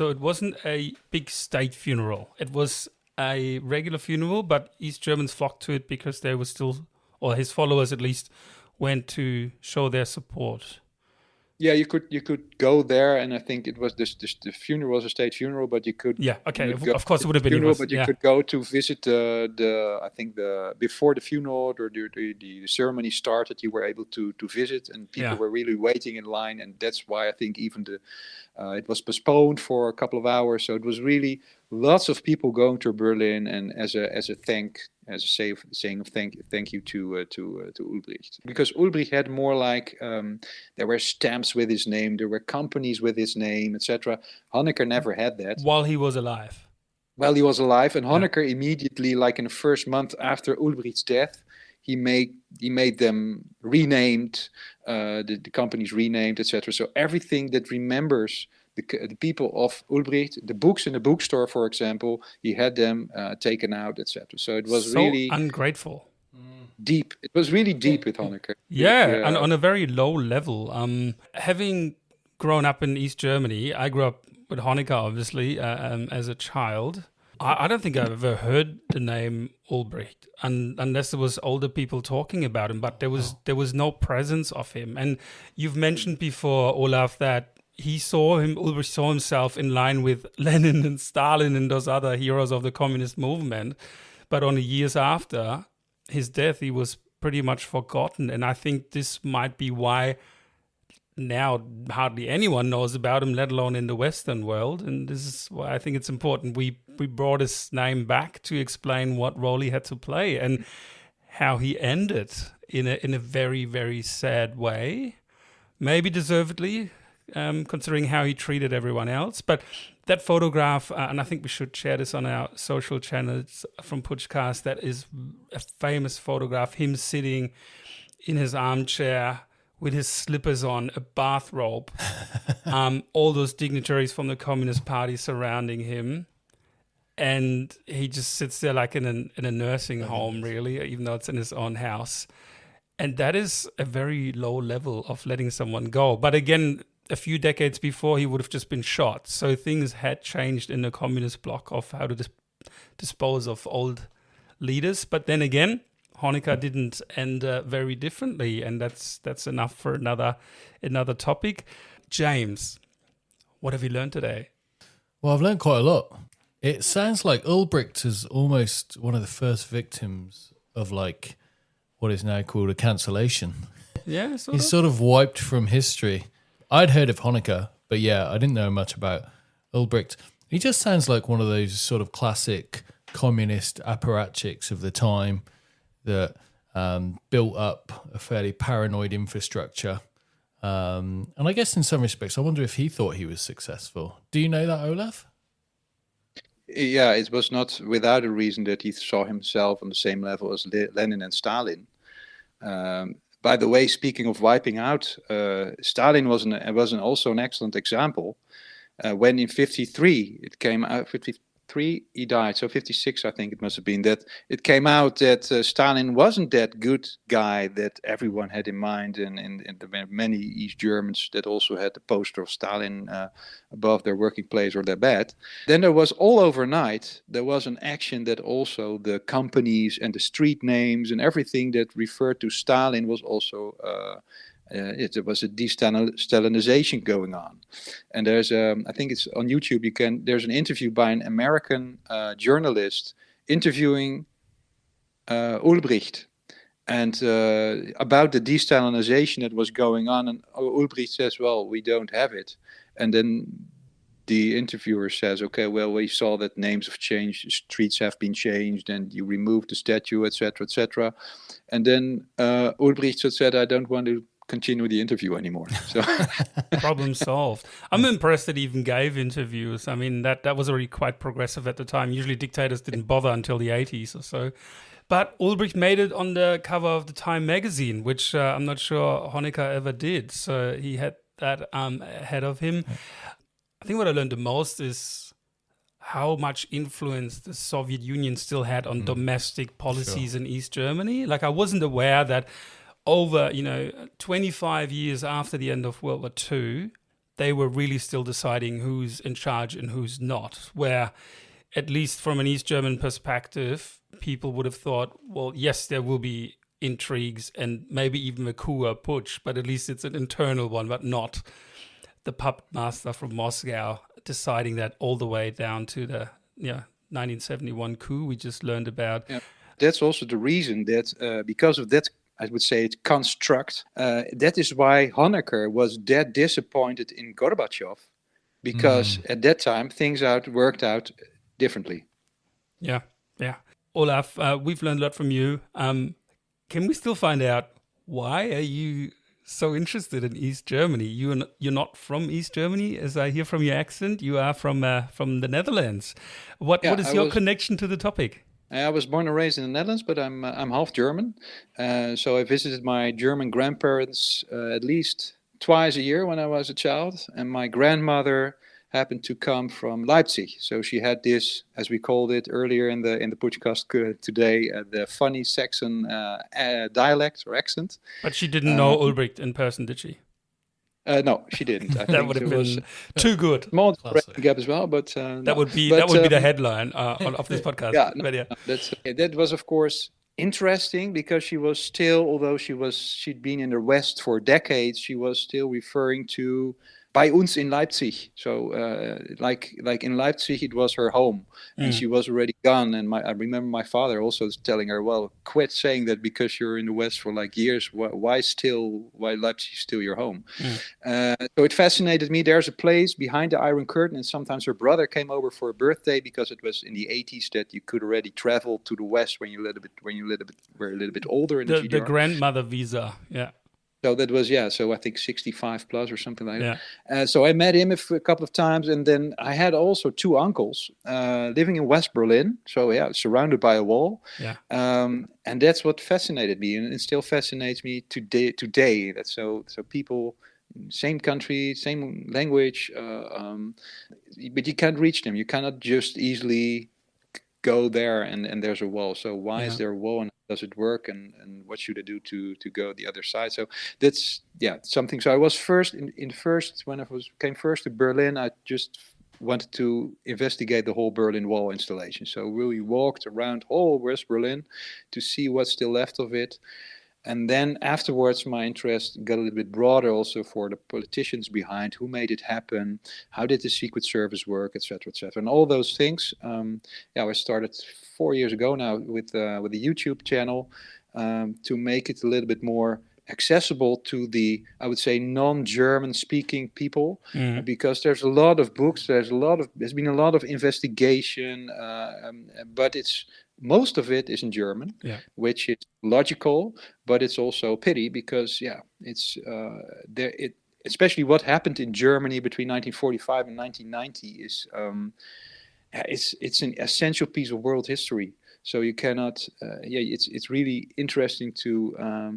It wasn't a big state funeral. It was a regular funeral, but East Germans flocked to it because they were still, or his followers at least, went to show their support. Yeah, you could go there, and I think it was the funeral was a state funeral, but you could. Yeah, okay, of course it would have been. Funeral, but you could go to visit I think before the funeral or the ceremony started, you were able to visit, and people were really waiting in line, and that's why I think even it was postponed for a couple of hours. So it was really lots of people going to Berlin, and as a saying of thank you to Ulbricht, because Ulbricht had more like there were stamps with his name, there were companies with his name, etc. Honecker never had that while he was alive. While he was alive, and Honecker immediately, like in the first month after Ulbricht's death, he made them renamed, the companies renamed, etc. So everything that remembers the people of Ulbricht, the books in the bookstore, for example, he had them taken out, etc. So it was really ungrateful, deep. It was really deep with Honecker. Yeah, and on a very low level. Having grown up in East Germany, I grew up with Honecker, obviously, as a child. I don't think I've ever heard the name Ulbricht, unless there was older people talking about him. But there was no presence of him. And you've mentioned before, Olaf, that Ulbricht saw himself in line with Lenin and Stalin and those other heroes of the communist movement. But only years after his death, he was pretty much forgotten. And I think this might be why now hardly anyone knows about him, let alone in the Western world. And this is why I think it's important we brought his name back to explain what role he had to play and how he ended in a very, very sad way. Maybe deservedly, considering how he treated everyone else. But that photograph, and I think we should share this on our social channels from Putzcast, that is a famous photograph, him sitting in his armchair with his slippers on, a bathrobe, all those dignitaries from the Communist Party surrounding him. And he just sits there like in a nursing home, really, even though it's in his own house. And that is a very low level of letting someone go. But again, a few decades before, he would have just been shot. So things had changed in the communist bloc of how to dispose of old leaders. But then again, Honecker didn't end very differently, and that's enough for another topic. James, what have you learned today? Well, I've learned quite a lot. It sounds like Ulbricht is almost one of the first victims of like what is now called a cancellation. Yeah, he's sort of wiped from history. I'd heard of Honecker, but yeah, I didn't know much about Ulbricht. He just sounds like one of those sort of classic communist apparatchiks of the time that built up a fairly paranoid infrastructure. And I guess in some respects, I wonder if he thought he was successful. Do you know that, Olaf? Yeah, it was not without a reason that he saw himself on the same level as Lenin and Stalin. By the way, speaking of wiping out, Stalin was also an excellent example. When in 1953 it came out, 1953 he died, so 1956 I think it must have been, that it came out that Stalin wasn't that good guy that everyone had in mind, and there were many East Germans that also had the poster of Stalin above their working place or their bed. Then there was all overnight, there was an action that also the companies and the street names and everything that referred to Stalin was also there was a de-Stalinization going on. And there's I think it's on YouTube, there's an interview by an American journalist interviewing Ulbricht and about the de-Stalinization that was going on, and Ulbricht says, well, we don't have it. And then the interviewer says, okay, well, we saw that names have changed, streets have been changed, and you removed the statue, etc., etc. And then Ulbricht said, I don't want to continue the interview anymore. So problem solved. I'm impressed that he even gave interviews. I mean, that was already quite progressive at the time. Usually dictators didn't bother until the 80s or so. But Ulbricht made it on the cover of the Time magazine, which I'm not sure Honecker ever did. So he had that ahead of him. I think what I learned the most is how much influence the Soviet Union still had on domestic policies in East Germany. Like, I wasn't aware that over, 25 years after the end of World War II, they were really still deciding who's in charge and who's not, where, at least from an East German perspective, people would have thought, well, yes, there will be intrigues and maybe even a coup or putsch, but at least it's an internal one, but not the puppet master from Moscow deciding that all the way down to the 1971 coup we just learned about. Yeah. That's also the reason that because of that, I would say, it's construct. That is why Honecker was that disappointed in Gorbachev, because at that time things worked out differently. Yeah. Olaf, we've learned a lot from you. Can we still find out why are you so interested in East Germany? You're not from East Germany, as I hear from your accent. You are from the Netherlands. What is your connection to the topic? I was born and raised in the Netherlands, but I'm half German. So I visited my German grandparents at least twice a year when I was a child, and my grandmother happened to come from Leipzig. So she had this, as we called it earlier in the podcast today, the funny Saxon dialect or accent. But she didn't know Ulbricht in person, did she? No, she didn't. I That think would have it was been too good. small gap as well, but that would be the headline of this podcast. That was, of course, interesting, because she was still, although she'd been in the West for decades, she was still referring to bei uns in Leipzig. So like in Leipzig, it was her home, and she was already gone. And I remember my father also telling her, well, quit saying that because you're in the West for like years. Why Leipzig is still your home? So it fascinated me. There's a place behind the Iron Curtain, and sometimes her brother came over for a birthday, because it was in the 80s that you could already travel to the West when you were a little bit older in the GDR. The grandmother visa, yeah. So that was, so I think 65 plus or something like that. So I met him a couple of times, and then I had also two uncles living in West Berlin. So surrounded by a wall. Yeah. And that's what fascinated me, and it still fascinates me today. That's so people, same country, same language, but you can't reach them. You cannot just easily go there and there's a wall. So why is there a wall, and does it work, and what should I do to go the other side? So that's something. So I was when I came first to Berlin, I just wanted to investigate the whole Berlin Wall installation. So really walked around whole West Berlin to see what's still left of it. And then afterwards, my interest got a little bit broader also for the politicians behind, who made it happen, how did the Secret Service work, etc., and all those things. I started 4 years ago now with a YouTube channel to make it a little bit more accessible to the, I would say, non-German speaking people, because there's a lot of books, there's been a lot of investigation, but most of it is in German, which is logical, but it's also a pity, because it's especially what happened in Germany between 1945 and 1990 is it's an essential piece of world history. So you cannot it's really interesting to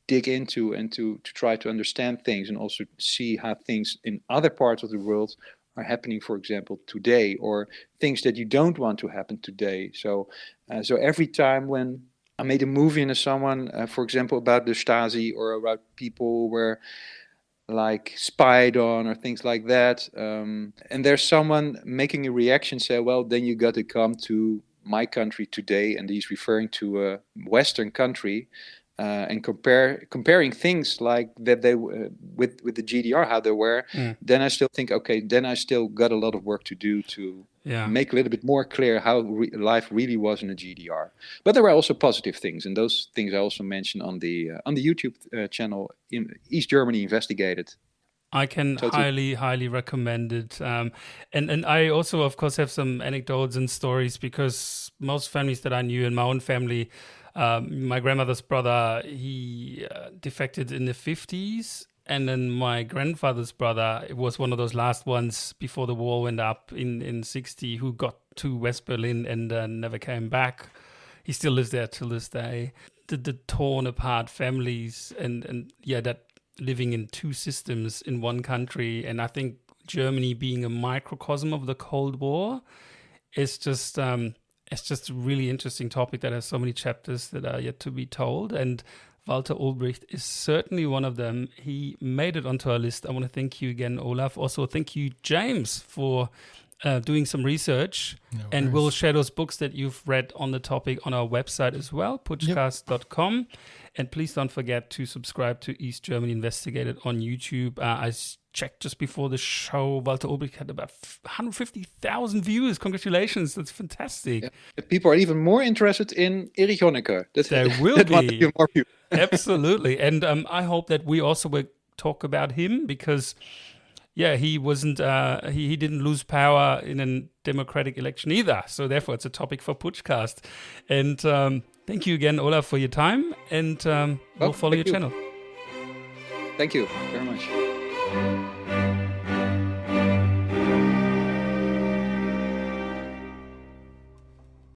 dig into and to try to understand things, and also see how things in other parts of the world are happening, for example, today, or things that you don't want to happen today. So every time when I made a movie into someone, for example, about the Stasi, or about people who were like spied on or things like that, and there's someone making a reaction, say, well, then you got to come to my country today, and he's referring to a Western country, and comparing things like that they with the GDR, how they were, then I still think, okay, then I still got a lot of work to do to make a little bit more clear how life really was in the GDR. But there were also positive things, and those things I also mentioned on the YouTube channel, in East Germany Investigated. I can highly recommend it. And I also, of course, have some anecdotes and stories, because most families that I knew in my own family, my grandmother's brother, he defected in the 50s. And then my grandfather's brother, it was one of those last ones before the wall went up in 60, who got to West Berlin and never came back. he still lives there till this day. The torn apart families and that living in two systems in one country. And I think Germany being a microcosm of the Cold War is just it's just a really interesting topic that has so many chapters that are yet to be told. And Walter Ulbricht is certainly one of them. He made it onto our list. I want to thank you again, Olaf. Also, thank you, James, for doing some research. And we'll share those books that you've read on the topic on our website as well, putschcast.com. And please don't forget to subscribe to East Germany Investigated on YouTube. I checked just before the show, Walter Ulbricht had about 150,000 views. Congratulations. That's fantastic. Yeah. People are even more interested in Erich Honecker. There will be. More people. Absolutely. And I hope that we also will talk about him because, he wasn't, he didn't lose power in a democratic election either. So therefore, it's a topic for Putschcast. And thank you again, Olaf, for your time. And we'll follow your channel. Thank you very much.